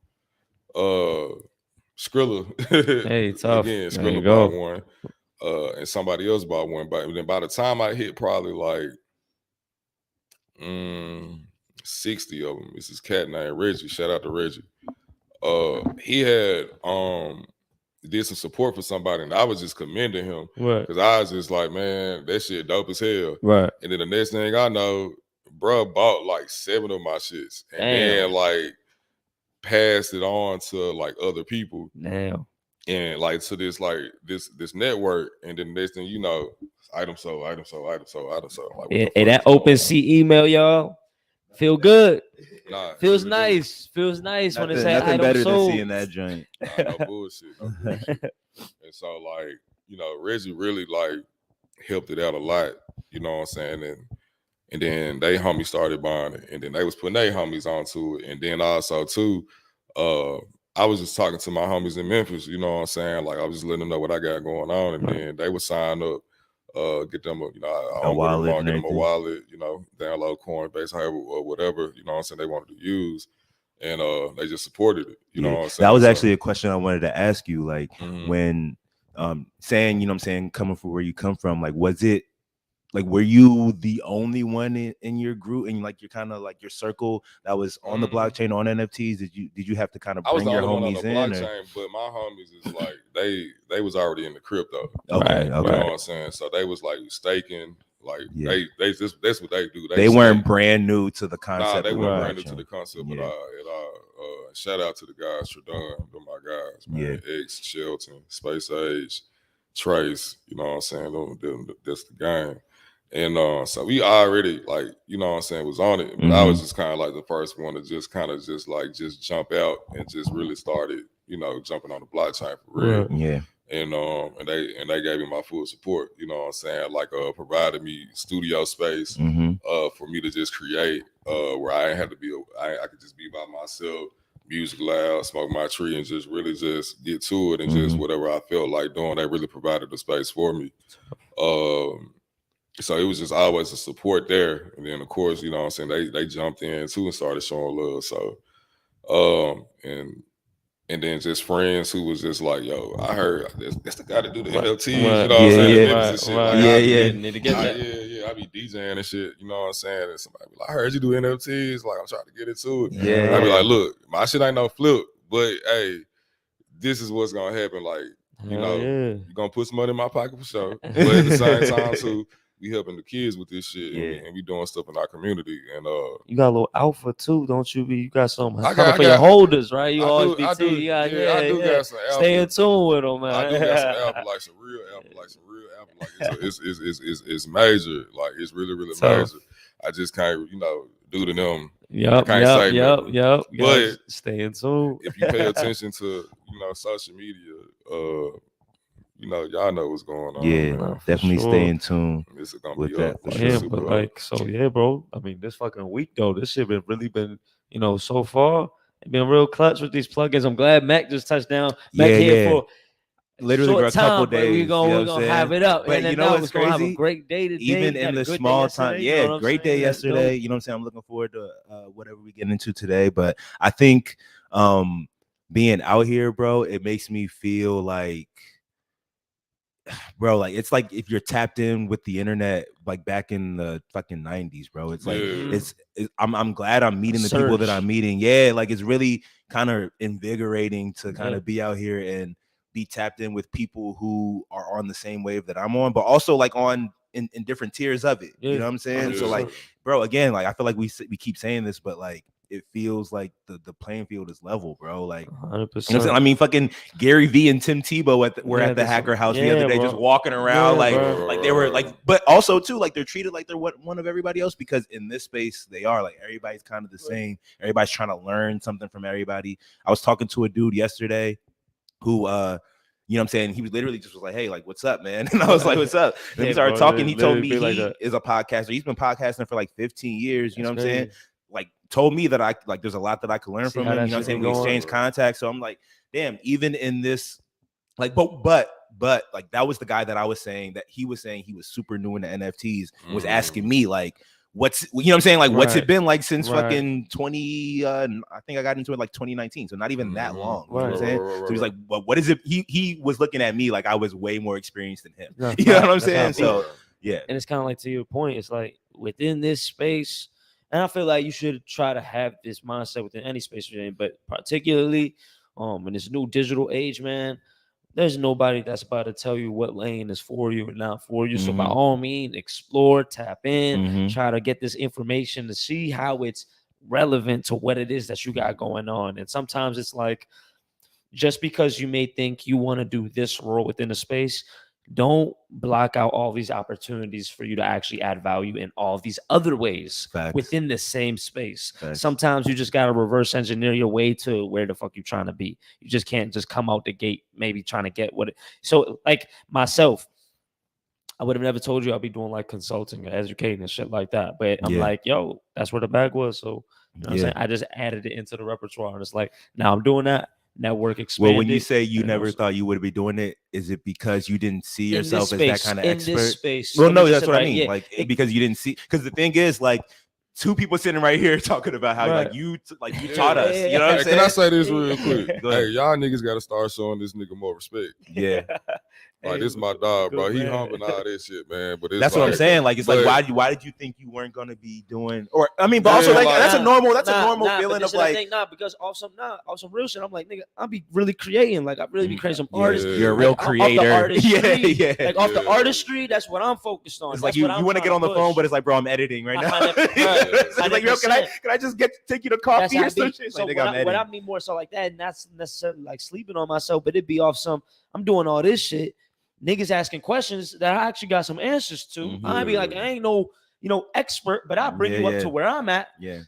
Skrilla. Hey, tough. Again, Skrilla bought one. And somebody else bought one. But then by the time I hit probably like 60 of them, it's this cat named Reggie. Shout out to Reggie. He had did some support for somebody, and I was just commending him because I was just like, man, that shit dope as hell. Right. And then the next thing I know, bro bought like 7 of my shits, and then like passed it on to like other people. Damn. And like to this like this network, and then the next thing you know, item sold. Like, and that OpenSea email, y'all, feel good. Feels nice. Feels nice when it's nothing better sold. than seeing that joint. No bullshit. And so, like, you know, Reggie really like helped it out a lot. You know what I'm saying? And then they homies started buying it, and then they was putting their homies onto it, and then also too, I was just talking to my homies in Memphis. You know what I'm saying? Like, I was just letting them know what I got going on, and then they would sign up. Get them a wallet, get them a wallet, you know, download Coinbase, however or whatever, you know what I'm saying, they wanted to use, and they just supported it, you know what I'm saying. That was actually a question I wanted to ask you, like when saying, you know what I'm saying, coming from where you come from, like, was it like, were you the only one in your group and like your kind of like your circle that was on the blockchain on NFTs? Did you have to kind of bring your homies in? Blockchain, but my homies is like they was already in the crypto. Okay. You know what I'm saying? So they was like staking, like that's what they do. They weren't brand new to the concept. Nah, they weren't brand new to the concept at all. Shout out to the guys, Tradon, they're my guys, man. X, Shelton, Space Age, Trace, you know what I'm saying? That's the game. And so we already, like, you know what I'm saying, was on it. But I was just kind of like the first one to just kind of just jump out and just really started, you know, jumping on the blockchain for real. Yeah. And they gave me my full support, you know what I'm saying, like provided me studio space for me to just create where I ain't had to be I could just be by myself, music loud, smoke my tree, and just really just get to it, and just whatever I felt like doing, they really provided the space for me. So it was just always a support there. And then of course, you know what I'm saying, they jumped in too and started showing love. So and then just friends who was just like, yo, I heard that's the guy to do the NFTs, you know what I'm saying? I be DJing and shit, you know what I'm saying? And somebody be like, I heard you do NFTs, like I'm trying to get into it. I be like, look, my shit ain't no flip, but hey, this is what's gonna happen. Like, you know, you're gonna put some money in my pocket for sure. But at the same time too, we helping the kids with this shit, and we doing stuff in our community. And you got a little alpha too, don't you? You got some I coming for your holders, right? You always be I do got some alpha. Stay in tune with them, man. I do got some alpha, like some real alpha. Like it's major, like it's really major. I just can't, do to them. Yep. But stay in tune. If you pay attention to, social media, y'all know what's going on. Yeah, man. Definitely stay in tune. This is gonna with be that. But like, bro. I mean, this fucking week though, this shit really been, so far, it been real clutch with these plugins. I'm glad Mac just touched down. Mac here for literally for a couple days. We're gonna have it up. But and you know what's crazy? Have a great day today. Even in the small time, great day yesterday. You know what I'm saying? I'm looking forward to whatever we get into today. But I think being out here, bro, it makes me feel like, bro, like it's like if you're tapped in with the internet like back in the fucking 90s, bro. It's like I'm glad I'm meeting the people that I'm meeting. Yeah, like it's really kind of invigorating to kind of be out here and be tapped in with people who are on the same wave that I'm on, but also like in different tiers of it. You know what I'm saying? So like, bro, again, like I feel like we keep saying this, but like it feels like the playing field is level, bro. Like 100%. I mean, fucking Gary V and Tim Tebow were at the Hacker House the other day, just walking around like they were like, but also too like they're treated like they're one of everybody else, because in this space they are like everybody's kind of the same. Everybody's trying to learn something from everybody. I was talking to a dude yesterday who you know what I'm saying, he was literally just was like, hey, like, what's up, man? And I was like, what's up? And we started talking. He told me he is a podcaster. He's been podcasting for like 15 years. You know what I'm saying? Like, told me that I like there's a lot that I can learn from him. You know what I'm saying? We exchange contacts. So I'm like, damn, even in this, like, but like that was the guy that I was saying that he was saying he was super new into NFTs and was asking me like, what's, you know what I'm saying? Like, what's it been like since fucking 20, I think I got into it like 2019. So not even that long. You know what I'm saying? So he's like, well, what is it? He was looking at me like I was way more experienced than him. You know what I'm saying? So yeah. And it's kind of like, to your point, it's like within this space, and I feel like you should try to have this mindset within any space you're in, but particularly in this new digital age, man, there's nobody that's about to tell you what lane is for you or not for you. So by all means, explore, tap in, try to get this information to see how it's relevant to what it is that you got going on. And sometimes it's like, just because you may think you want to do this role within a space, don't block out all these opportunities for you to actually add value in all these other ways within the same space. Sometimes you just got to reverse engineer your way to where the fuck you're trying to be. You just can't just come out the gate maybe trying to get what it. So like myself, I would have never told you I'd be doing like consulting or educating and shit like that. But I'm like, yo, that's where the bag was. So you know what I'm saying? I just added it into the repertoire. And it's like, now I'm doing that. Network expanded. Well, when you say you never thought you would be doing it, is it because you didn't see yourself as that kind of expert? In this space. Well, no, that's what I mean. Yeah. Like, because you didn't see, because the thing is, like, two people sitting right here talking about how like you taught us. You know what I'm saying? Can I say this real quick? Hey, y'all niggas got to start showing this nigga more respect. Yeah. Like, this is my dog, bro. He humping all this shit, man. But that's what I'm saying. Like, it's like, why did you think you weren't gonna be doing? Or I mean, but also like that's a normal feeling of like, because off some real shit. I'm like, nigga, I'll be really creating. Like, I really be creating some artists. You're a real creator. Yeah. Like off the artistry, that's what I'm focused on. It's like you want to get on the phone, but it's like, bro, I'm editing right now. It's like, yo, can I just take you to coffee or some shit? So what I mean more so like that, and that's necessarily like sleeping on myself, but it'd be off some. I'm doing all this shit. Niggas asking questions that I actually got some answers to. I'd be like, I ain't no, expert, but I'll bring you up to where I'm at. Yeah.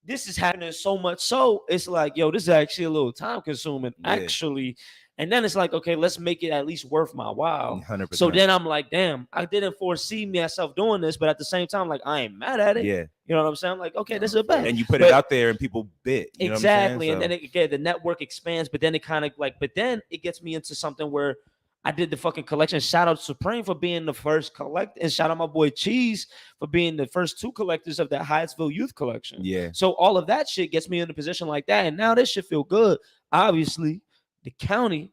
This is happening so much so it's like, yo, this is actually a little time consuming, actually. And then it's like, okay, let's make it at least worth my while. 100%. So then I'm like, damn, I didn't foresee myself doing this, but at the same time, like, I ain't mad at it. Yeah. You know what I'm saying? I'm like, okay, this is a bet. And you put it out there and people bid. You exactly. Know what I'm and then the network expands, but then it kind of like, but then it gets me into something where I did the fucking collection. Shout out Supreme for being the first collect, and shout out my boy Cheese for being the first two collectors of that Hyattsville Youth Collection. Yeah. So all of that shit gets me in a position like that, and now this shit feel good. Obviously, the county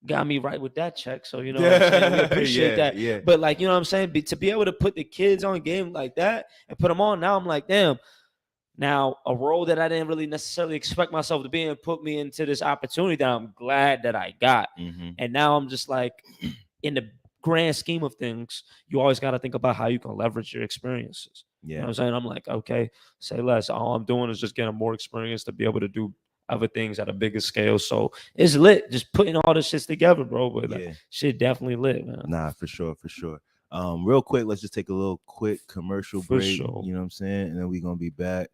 got me right with that check, so you know what I'm saying? We appreciate that. Yeah. But like, you know what I'm saying? To be able to put the kids on game like that and put them on, now I'm like, damn. Now, a role that I didn't really necessarily expect myself to be in put me into this opportunity that I'm glad that I got. And now I'm just like in the grand scheme of things, you always got to think about how you can leverage your experiences. You know what I'm saying? I'm like, okay, say less. All I'm doing is just getting more experience to be able to do other things at a bigger scale. So it's lit. Just putting all this shit together, bro. But like, shit definitely lit, man. Nah, for sure. Real quick, let's just take a little quick commercial break. You know what I'm saying? And then we're gonna be back.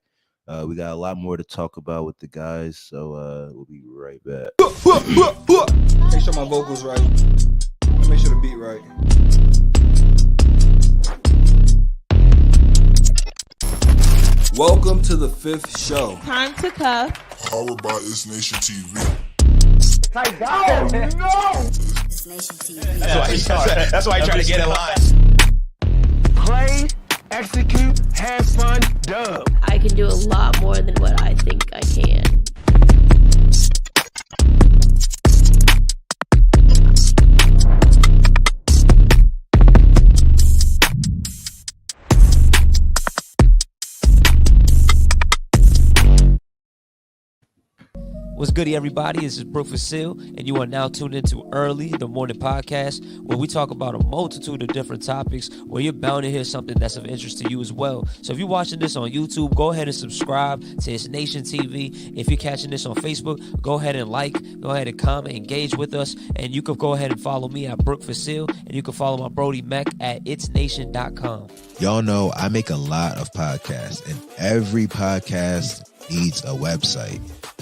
We got a lot more to talk about with the guys, so we'll be right back. Make sure my vocals right. Make sure the beat right. Welcome to the 5th show. Time to cuff. Powered by ItsNation TV. My God! Oh, no! ItsNation TV. That's why you try to get in line. Play, execute, have fun, dub. I can do a lot more than what I think I can. What's good, everybody? This is Bruke Fasil, and you are now tuned into Early, the morning podcast, where we talk about a multitude of different topics, where you're bound to hear something that's of interest to you as well. So if you're watching this on YouTube, go ahead and subscribe to ItsNation TV. If you're catching this on Facebook, go ahead and go ahead and comment, engage with us, and you can go ahead and follow me at Bruke Fasil, and you can follow my Brody Mac at ItsNation.com. Y'all know I make a lot of podcasts, and every podcast needs a website.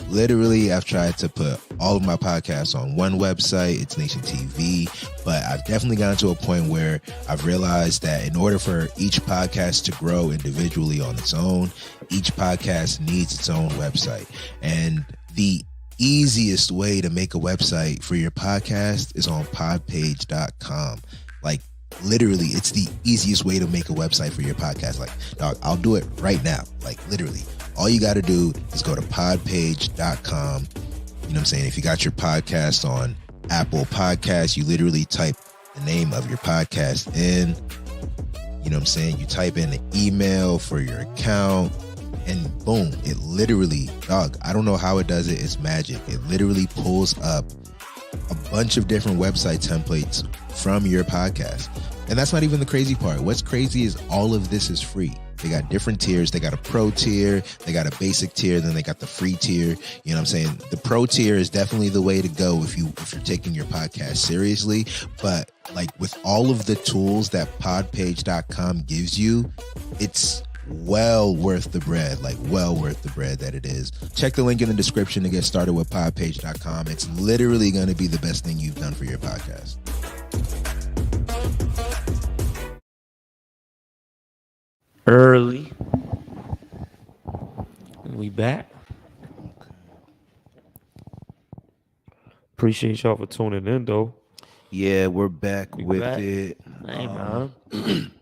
Literally, I've tried to put all of my podcasts on one website, ItsNation TV, but I've definitely gotten to a point where I've realized that in order for each podcast to grow individually on its own, each podcast needs its own website. And the easiest way to make a website for your podcast is on podpage.com. Like, literally, it's the easiest way to make a website for your podcast. Like, dog, I'll do it right now. Like, literally. All you got to do is go to podpage.com. You know what I'm saying? If you got your podcast on Apple Podcasts, you literally type the name of your podcast in. You know what I'm saying? You type in the email for your account, and boom, it literally, dog, I don't know how it does it. It's magic. It literally pulls up a bunch of different website templates from your podcast. And that's not even the crazy part. What's crazy is all of this is free. They got different tiers. They got a pro tier. They got a basic tier. Then they got the free tier. You know what I'm saying? The pro tier is definitely the way to go if you're taking your podcast seriously. But like with all of the tools that podpage.com gives you, it's well worth the bread. Like well worth the bread that it is. Check the link in the description to get started with podpage.com. It's literally going to be the best thing you've done for your podcast. Early. We back. Appreciate y'all for tuning in, though. Yeah, we're back with it. Hey, man.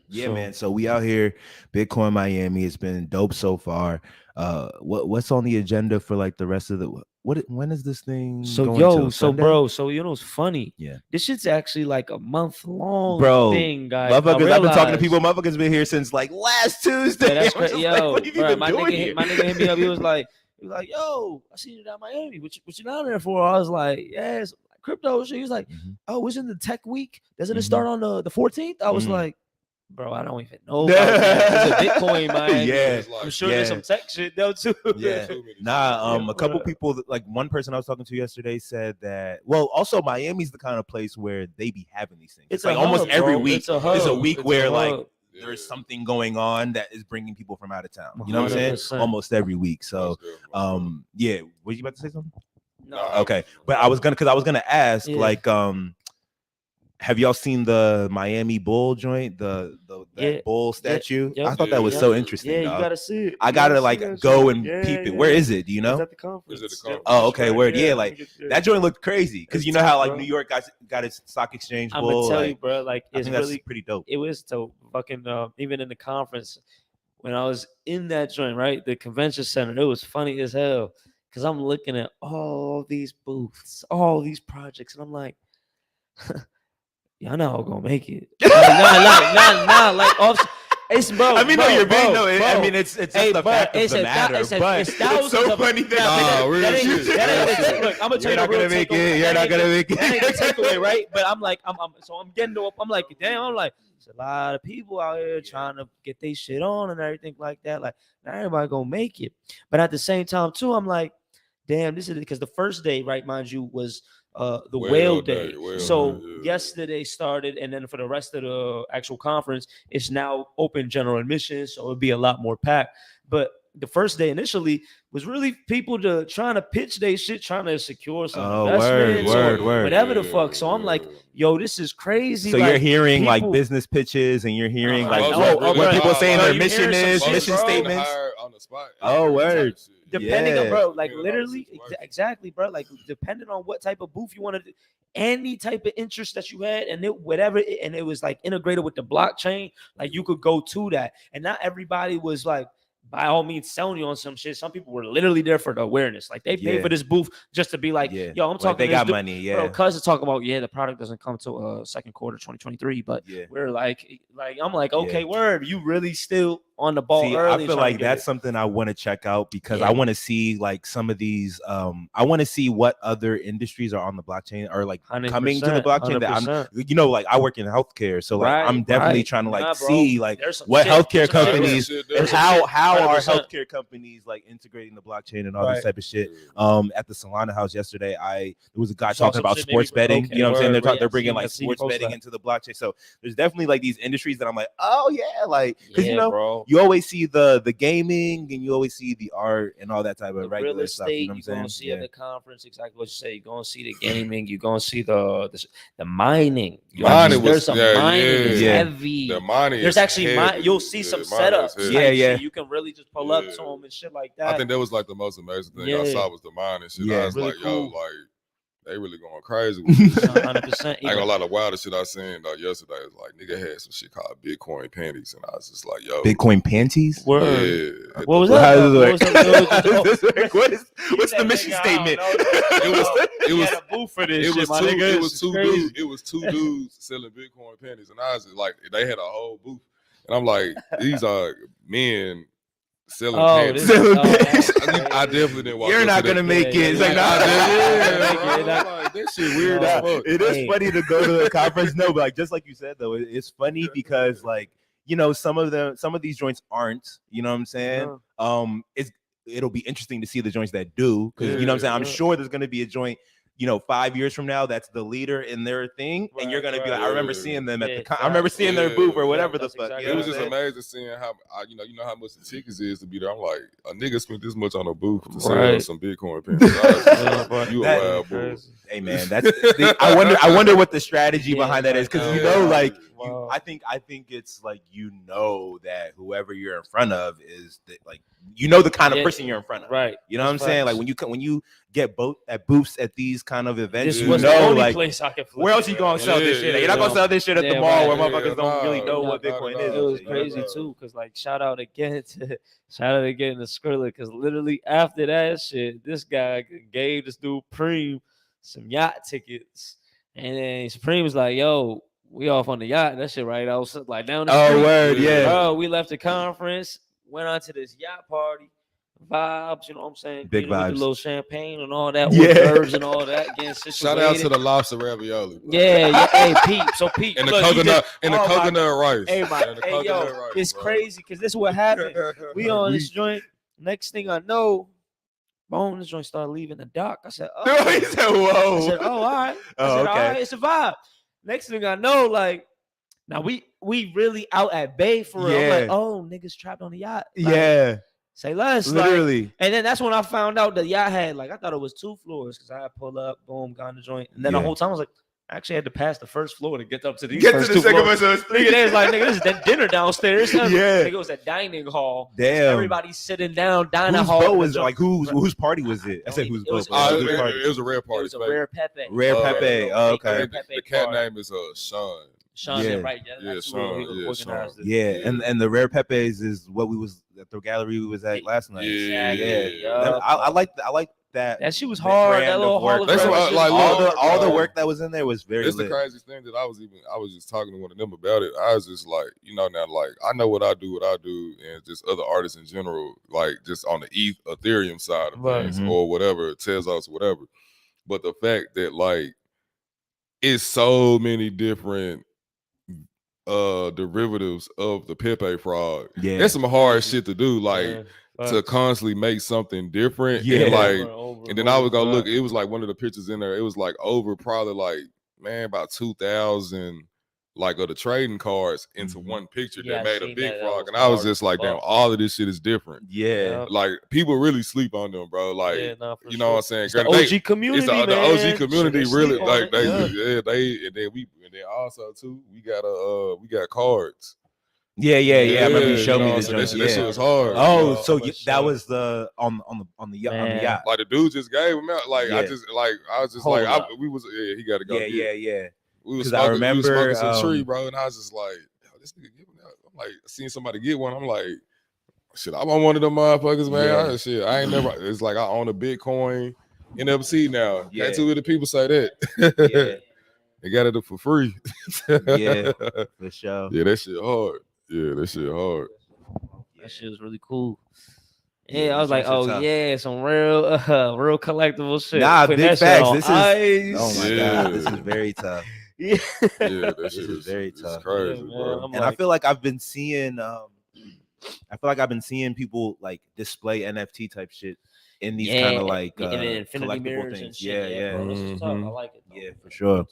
Yeah, man. So we out here, Bitcoin Miami. It's been dope so far. What's on the agenda for like the rest of the when is this thing? So bro, so you know it's funny. Yeah, this shit's actually like a month-long thing, guys. Motherfuckers, I've been talking to people. Motherfuckers been here since like last Tuesday. Yeah, that's crazy. Yo, like, bro, my nigga hit me up. He was like, yo, I seen you down in Miami. What you down there for? I was like, yes, crypto shit. He was like, oh, it's in the tech week. Doesn't it start on the 14th? I was like, bro, I don't even know about that. It's a Bitcoin, man. Yeah, I'm sure there's some tech shit though too. Yeah, a couple people, like one person I was talking to yesterday said that. Well, also Miami's the kind of place where they be having these things. It's like almost every week. It's a week where like there's something going on that is bringing people from out of town. You know what I'm saying? Almost every week. So, yeah. Were you about to say something? No. Okay, but I was gonna ask like have y'all seen the Miami Bull joint, the bull statue? I thought that was so interesting. Yeah, dog. You gotta see it. I gotta like go and peep it. Where is it? Do you know? It's at the conference. Oh, okay. Word. Yeah, like that joint looked crazy because you know how like New York got its stock exchange bull. I'm gonna tell like, you, bro. Like it's really pretty dope. It was so fucking even in the conference when I was in that joint, right? The convention center. It was funny as hell because I'm looking at all these booths, all these projects, and I'm like. Y'all not all gonna make it. Like It's bro. I mean, bro, no, you're bro, being no. bro. I mean, it's just the fact of the matter. But it's so funny that real shit. Look, I'm gonna tell you're you not gonna make it. You're not gonna make it. That ain't the takeaway, right? But I'm like, I'm getting up. I'm like, damn. I'm like, there's a lot of people out here trying to get their shit on and everything like that. Like, not everybody gonna make it. But at the same time, too, I'm like, damn, this is because the first day, right, mind you, was the whale day. So yesterday started, and then for the rest of the actual conference, it's now open general admission, so it'll be a lot more packed. But the first day initially was really people trying to pitch their shit, trying to secure some investments or whatever the fuck. So I'm like, yo, this is crazy. So like, you're hearing like business pitches, and you're hearing like what people saying their mission is, mission statements. On the spot. Oh, word. Depending on, bro, like literally, exactly, bro. Like depending on what type of booth you wanted, any type of interest that you had, and it was like integrated with the blockchain. Like you could go to that, and not everybody was like, by all means, selling you on some shit. Some people were literally there for the awareness. Like they paid for this booth just to be like, yo, I'm talking. They got money, bro. Cuz to talk about, the product doesn't come till second quarter 2023, but we're like I'm like, okay, word, you really still on the ball. See, early I feel like that's something I want to check out because I want to see like some of these. I want to see what other industries are on the blockchain or like coming to the blockchain. 100%. That I'm, like I work in healthcare, so like I'm definitely trying to like see like what healthcare companies and how are healthcare companies like integrating the blockchain and all this type of shit. At the Solana house yesterday, there was a guy talking about sports betting. You know what I'm saying? They're bringing like sports betting into the blockchain. So there's definitely like these industries that I'm like, oh yeah, like because you know. Bro. You always see the gaming and you always see the art and all that type of regular real stuff. estate, You know what I'm saying? You're gonna see at the conference exactly what you say. You're gonna see the gaming. You're gonna see the mining. There's some mining is heavy. The mining. There's actually you'll see some setups. Yeah. You can really just pull up to them and shit like that. I think that was like the most amazing thing I saw was the mining shit. I was really like, yo, like. They really going crazy with this. 100%. I got a lot of wilder shit I seen yesterday. It's like nigga had some shit called Bitcoin panties, and I was just like, yo, Bitcoin panties. Word. Yeah. What was that? What's the mission statement? It was a booth for this. It was two dudes selling Bitcoin panties, and I was just like, they had a whole booth, and I'm like, these are men. Selling panties. I definitely didn't walk. You're not gonna make it. It's like, that shit weird as fuck. It is funny to go to a conference. No, but like just like you said though, it's funny because like some of these joints aren't. You know what I'm saying? It'll be interesting to see the joints that do because you know what I'm saying. I'm sure there's gonna be a joint. 5 years from now, that's the leader in their thing, and you're gonna be like, I remember seeing them at the. I remember seeing their booth or whatever the fuck. It was just amazing seeing how you know how much the tickets is to be there. I'm like, a nigga spent this much on a booth to sell some Bitcoin panties. You a wild boy. Hey man, that's. I wonder what the strategy behind that is because I think it's like that whoever you're in front of is like the kind of person you're in front of, right? You know what I'm saying? Like when you get both at booths at these kind of events, this was the only place I could. Where else you gonna sell this shit? You're not gonna sell this shit at the mall where motherfuckers don't really know what Bitcoin is. It was crazy too, because like shout out again to Skrilla, because literally after that shit, this guy gave this dude Preem some yacht tickets, and then Supreme was like, "Yo, we off on the yacht." That shit right. I was like down the street. Oh word, yeah. Bro, we left the conference, went on to this yacht party. Vibes, you know what I'm saying? Big vibes. With a little champagne and all that, with herbs and all that. Shout out to the lobster ravioli. Yeah. Hey, Pete. So Pete, and the coconut rice. Hey, yo, it's crazy because this is what happened. We on this joint. Next thing I know, Bone, this joint started leaving the dock. I said, "Oh." He said, "Whoa." I said, "Oh, all right." I said, "All right, it's a vibe." Next thing I know, like, now we really out at bay for real. I'm like, "Oh, niggas trapped on the yacht." Like, say less, literally. Like, and then that's when I found out the yacht had I thought it was 2 floors because I had pulled up, boom, got in the joint, and then the whole time I was like, I actually had to pass the first floor to get up to these first 2 floors. Nigga, they was like, nigga, this is that dinner downstairs. Nigga, it was a dining hall. Damn, everybody's sitting down, dining whose hall. boat was like whose party was it? I said whose boat. It was a rare party. It was a Rare Pepe. Rare Pepe. Oh, okay. The cat name is Sean. Sean, right? Sean. And the Rare Pepes is what we was at the gallery we was at last night. Yeah. I like that shit was hard. That little work. That's what I, like all the work that was in there was very. It's the craziest thing that I was just talking to one of them about it. I was just like, now like I know what I do, and just other artists in general, like just on the Ethereum side of things or whatever, Tezos, whatever. But the fact that like it's so many different derivatives of the Pepe fraud. Yeah, that's some hard shit to do. Like to constantly make something different. Yeah, and like, and then I would go look. It was like one of the pictures in there. It was like over probably like about 2,000 like of the trading cards into one picture that made a big fraud. And I was just like, damn, all of this shit is different. Yeah, like people really sleep on them, bro. Like, you know what I'm saying? It's the OG community, man. The OG community really like they and then also too we got cards. Yeah. I remember you showed me this. That shit was hard. Oh, so that was the on the yacht. Like the dude just gave him out. Like I was just like he got to go. Yeah. We was smoking some tree, bro, and I was just like, this nigga giving out. I'm like, seeing somebody get one. I'm like, shit, I want one of them motherfuckers, man. I ain't never. It's like I own a Bitcoin NFT now. Yeah. Can't too many people say that. They got it for free. Yeah, for sure. Yeah, that shit hard. That shit was really cool. Yeah, I was like, oh yeah, some real collectible shit. Nah, big facts. This is oh my god, this is very tough. Yeah, that shit is very tough. It's crazy, bro. And I feel like I've been seeing people like display NFT type shit in these kind of like collectible things. Yeah. Bro, that's I like it. Yeah, for sure.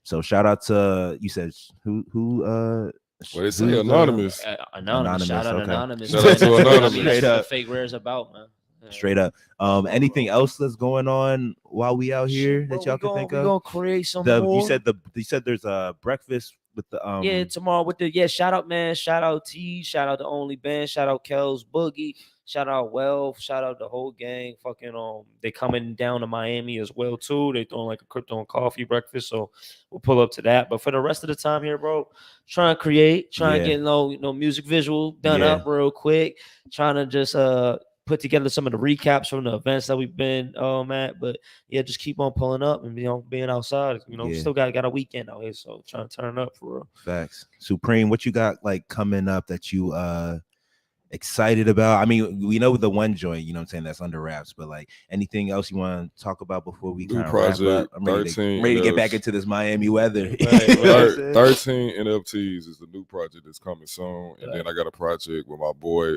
So shout out to you said who what they say anonymous. Anonymous. Shout out Anonymous. Shout out to Anonymous. Straight up. Fake Rare's about, man. Yeah. Straight up. Anything else that's going on while we out here that y'all can think of? We're gonna create some more. You said there's a breakfast with the tomorrow with the shout out, man. Shout out T, shout out the Only Band, shout out Kells Boogie, shout out Wealth, shout out the whole gang. Fucking they coming down to Miami as well too. They throwing like a crypto and coffee breakfast, so we'll pull up to that. But for the rest of the time here, bro, trying to get music visual done up real quick, trying to just put together some of the recaps from the events that we've been at. But yeah, just keep on pulling up and being outside. Still got a weekend out here, so trying to turn up for real. Facts. Supreme, what you got like coming up that you excited about? I mean, we know the one joint, you know what I'm saying, that's under wraps, but like anything else you want to talk about before we kind of wrap up? I'm ready to get back into this Miami weather. 13 NFTs is the new project that's coming soon. And then I got a project with my boy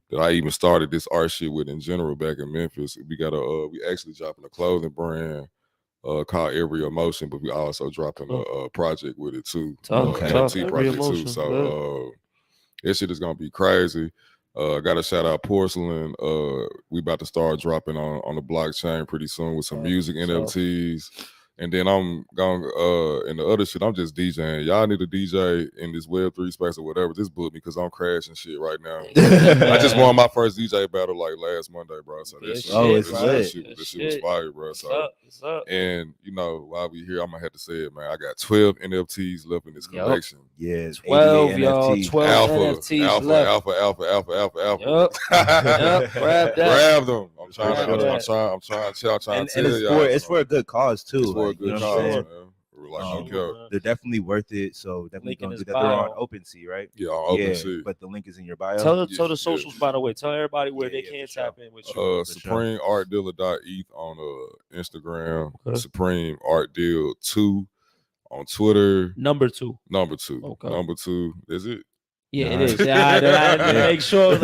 that I even started this art shit with in general back in Memphis. We actually dropping a clothing brand called Every Emotion, but we also dropping a project with it too. NFT project too. So that shit is gonna be crazy. Got a shout out Porcelain. We about to start dropping on the blockchain pretty soon with some music NFTs. And then I'm going and the other shit, I'm just DJing. Y'all need a DJ in this Web3 space or whatever. Just book me because I'm crashing shit right now. I just won my first DJ battle like last Monday, bro. So this shit was fire, bro. So and while we here, I'm gonna have to say it, man. I got 12 NFTs left in this collection. Yeah, 12, y'all. 12 NFTs left. Alpha. Grab them. I'm trying to tell y'all. It's for a good cause too. It's for a good cause, man. They're definitely worth it. So definitely don't do that. They're on OpenSea, right? Yeah, on OpenSea. But the link is in your bio. Tell the socials, by the way. Tell everybody where they can tap in with you. SupremeArtDealer.eth on Instagram. Supreme Art Deal 2 on Twitter. Number 2. Okay. Number 2. Is it? Yeah, it is. I make sure. Like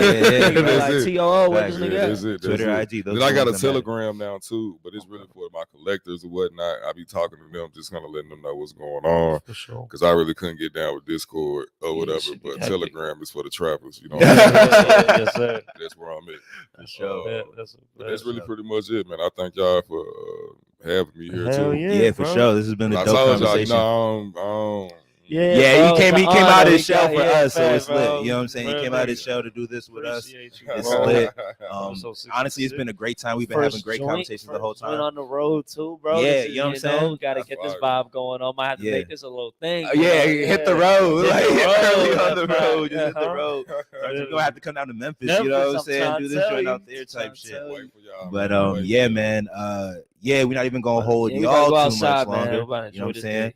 TOO, what this nigga? Twitter, IG. Then I got a Telegram now too, but it's really for my collectors or whatnot. I be talking to them, just kind of letting them know what's going on. For sure. Because I really couldn't get down with Discord or whatever. But Telegram is for the trappers. Yes, sir. That's where I'm at. For sure. That's really pretty much it, man. I thank y'all for having me here too. Yeah, for sure. This has been a dope conversation. Yeah, bro, he came it's an out honor. his shell for us, so fact, it's lit. bro. You know what I'm saying? He Real came out his nigga. shell to do this with us. Appreciate you, It's bro. lit. So Honestly, it's been a great time. We've been having great conversations the whole time. On the road too, bro. Yeah, This is, you know what I'm saying? Got to get this vibe going on. Might have to make this a little thing. Hit the road. Like early on the road. Just hit the Uh-huh. road. You're gonna have to come down to Memphis, you know what I'm saying? Do this joint out there type shit. But yeah, man. Yeah, we're not even gonna hold y'all too much longer. You know what I'm saying?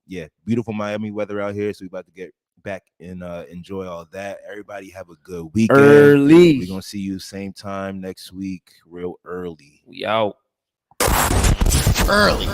Yeah, beautiful Miami weather out here, so we about to get back and enjoy all that. Everybody have a good weekend. Early. We're gonna see you same time next week, real early. We out. Early.